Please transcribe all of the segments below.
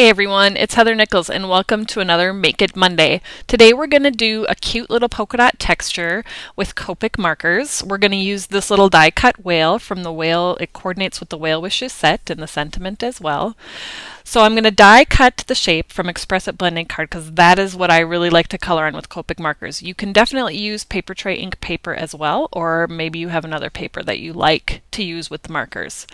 Hey everyone, it's Heather Nichols and welcome to another Make It Monday. Today we're going to do a cute little polka dot texture with Copic markers. We're going to use this little die cut whale from the whale. It coordinates with the whale wishes set and the sentiment as well. So I'm going to die cut the shape from Express It blending card because that is what I really like to color on with Copic markers. You can definitely use paper tray ink paper as well, or maybe you have another paper that you like to use with the markers.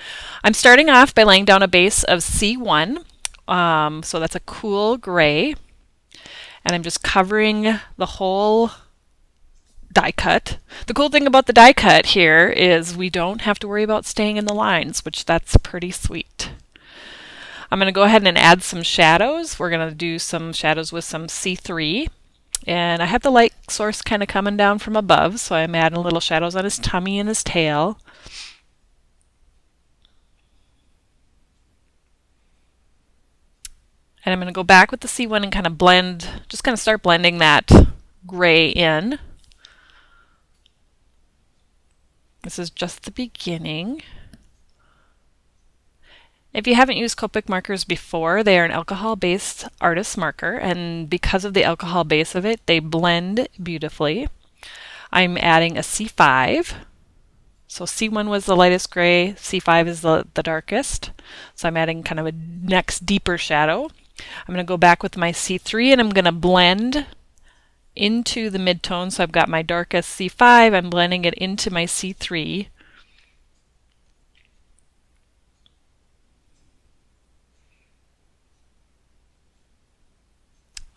I'm starting off by laying down a base of C1. So that's a cool gray, and I'm just covering the whole die cut. The cool thing about the die cut here is we don't have to worry about staying in the lines, which that's pretty sweet. I'm going to go ahead and add some shadows. We're going to do some shadows with some C3, and I have the light source kind of coming down from above, so I'm adding little shadows on his tummy and his tail. And I'm going to go back with the C1 and kind of blend, just kind of start blending that gray in. This is just the beginning. If you haven't used Copic markers before, they are an alcohol-based artist marker, and because of the alcohol base of it, they blend beautifully. I'm adding a C5. So C1 was the lightest gray, C5 is the darkest. So I'm adding kind of a next deeper shadow. I'm going to go back with my C3 and I'm going to blend into the midtone. So I've got my darkest C5, I'm blending it into my C3.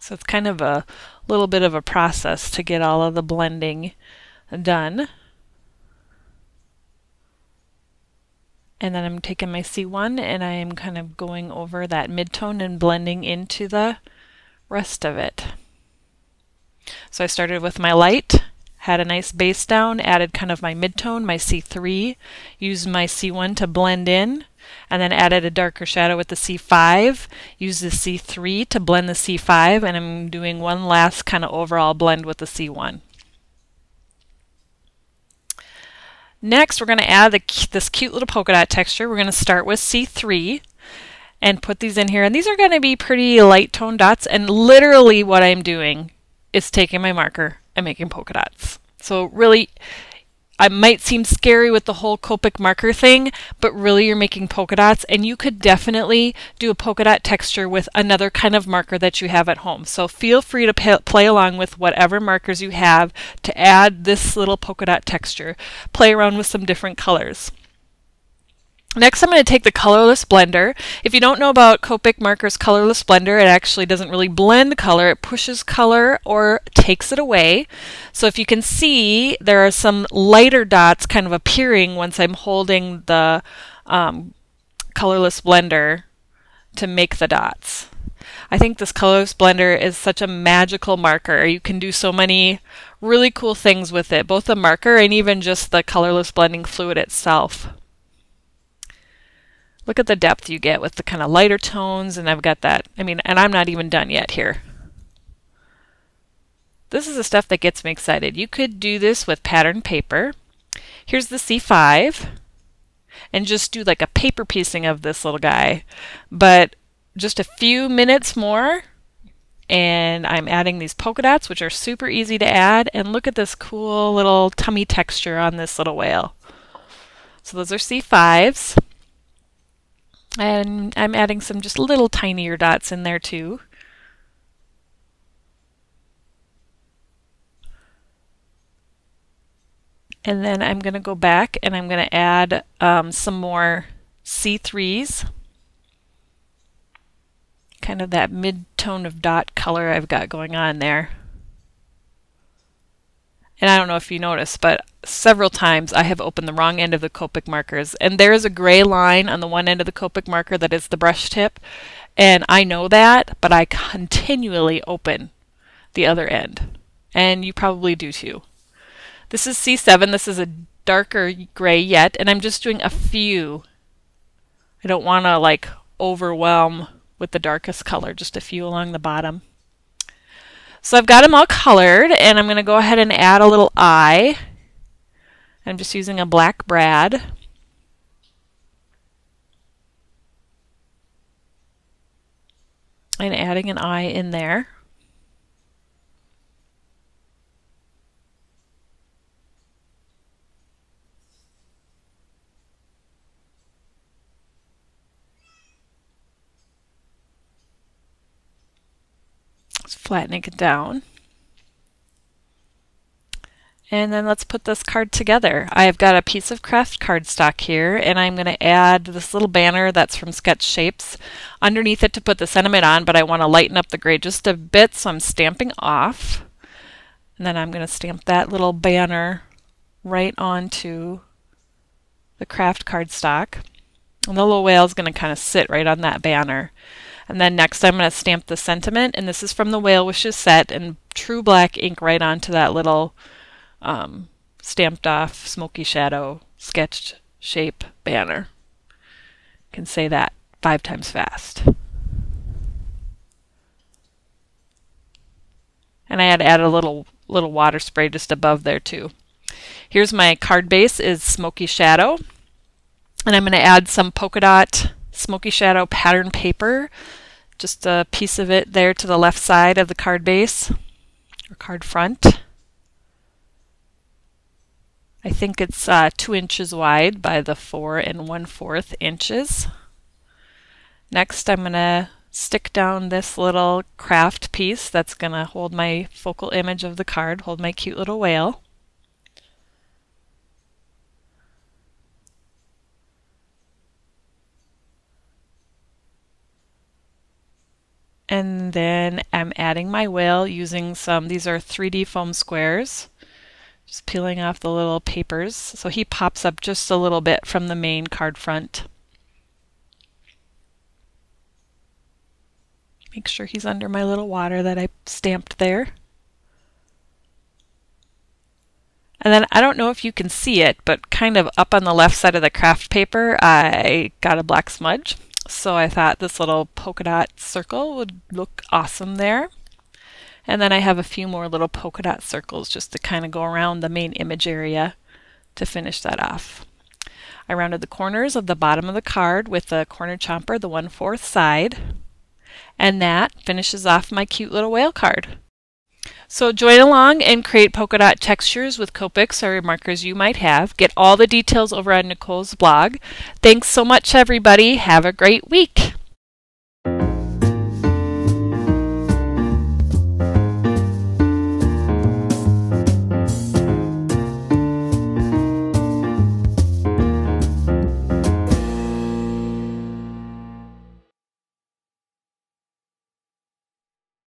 So it's kind of a little bit of a process to get all of the blending done. And then I'm taking my C1 and I'm kind of going over that midtone and blending into the rest of it. So I started with my light, had a nice base down, added kind of my midtone, my C3, used my C1 to blend in, and then added a darker shadow with the C5, used the C3 to blend the C5, and I'm doing one last kind of overall blend with the C1. Next, we're going to add this cute little polka dot texture. We're going to start with C3 and put these in here. And these are going to be pretty light tone dots. And literally what I'm doing is taking my marker and making polka dots. So really, I might seem scary with the whole Copic marker thing, but really you're making polka dots, and you could definitely do a polka dot texture with another kind of marker that you have at home. So feel free to play along with whatever markers you have to add this little polka dot texture. Play around with some different colors. Next, I'm going to take the Colorless Blender. If you don't know about Copic markers Colorless Blender, it actually doesn't really blend color. It pushes color or takes it away. So if you can see, there are some lighter dots kind of appearing once I'm holding the Colorless Blender to make the dots. I think this Colorless Blender is such a magical marker. You can do so many really cool things with it, both the marker and even just the colorless blending fluid itself. Look at the depth you get with the kind of lighter tones, and I've got that, and I'm not even done yet here. This is the stuff that gets me excited. You could do this with pattern paper. Here's the C5, and just do like a paper piecing of this little guy. But just a few minutes more, and I'm adding these polka dots, which are super easy to add, and look at this cool little tummy texture on this little whale. So those are C5s. And I'm adding some just little tinier dots in there too. And then I'm going to go back and I'm going to add some more C3s. Kind of that mid-tone of dot color I've got going on there. And I don't know if you noticed, but several times I have opened the wrong end of the Copic markers. And there is a gray line on the one end of the Copic marker that is the brush tip. And I know that, but I continually open the other end. And you probably do too. This is C7. This is a darker gray yet. And I'm just doing a few. I don't want to like overwhelm with the darkest color, just a few along the bottom. So I've got them all colored, and I'm going to go ahead and add a little eye. I'm just using a black brad. and adding an eye in there. Just flattening it down. And then let's put this card together. I've got a piece of craft cardstock here, and I'm going to add this little banner that's from Sketch Shapes underneath it to put the sentiment on, but I want to lighten up the gray just a bit, so I'm stamping off. And then I'm going to stamp that little banner right onto the craft cardstock. And the little whale is going to kind of sit right on that banner. And then next I'm going to stamp the sentiment, and this is from the Whale Wishes set, and true black ink right onto that little stamped off smoky shadow sketched shape banner. You can say that 5 times fast. And I had to add a little water spray just above there too. Here's my card base is smoky shadow, and I'm going to add some polka dot smoky shadow pattern paper, just a piece of it there to the left side of the card base or card front. I think it's 2 inches wide by the 4 1/4 inches. Next I'm going to stick down this little craft piece that's going to hold my focal image of the card, hold my cute little whale. And then I'm adding my whale using these are 3D foam squares. Just peeling off the little papers, so he pops up just a little bit from the main card front. Make sure he's under my little water that I stamped there. And then I don't know if you can see it, but kind of up on the left side of the craft paper I got a black smudge. So I thought this little polka dot circle would look awesome there. And then I have a few more little polka dot circles just to kind of go around the main image area to finish that off. I rounded the corners of the bottom of the card with the corner chomper, the 1/4 side, and that finishes off my cute little whale card. So join along and create polka dot textures with Copics or markers you might have. Get all the details over on Nicole's blog. Thanks so much, everybody. Have a great week.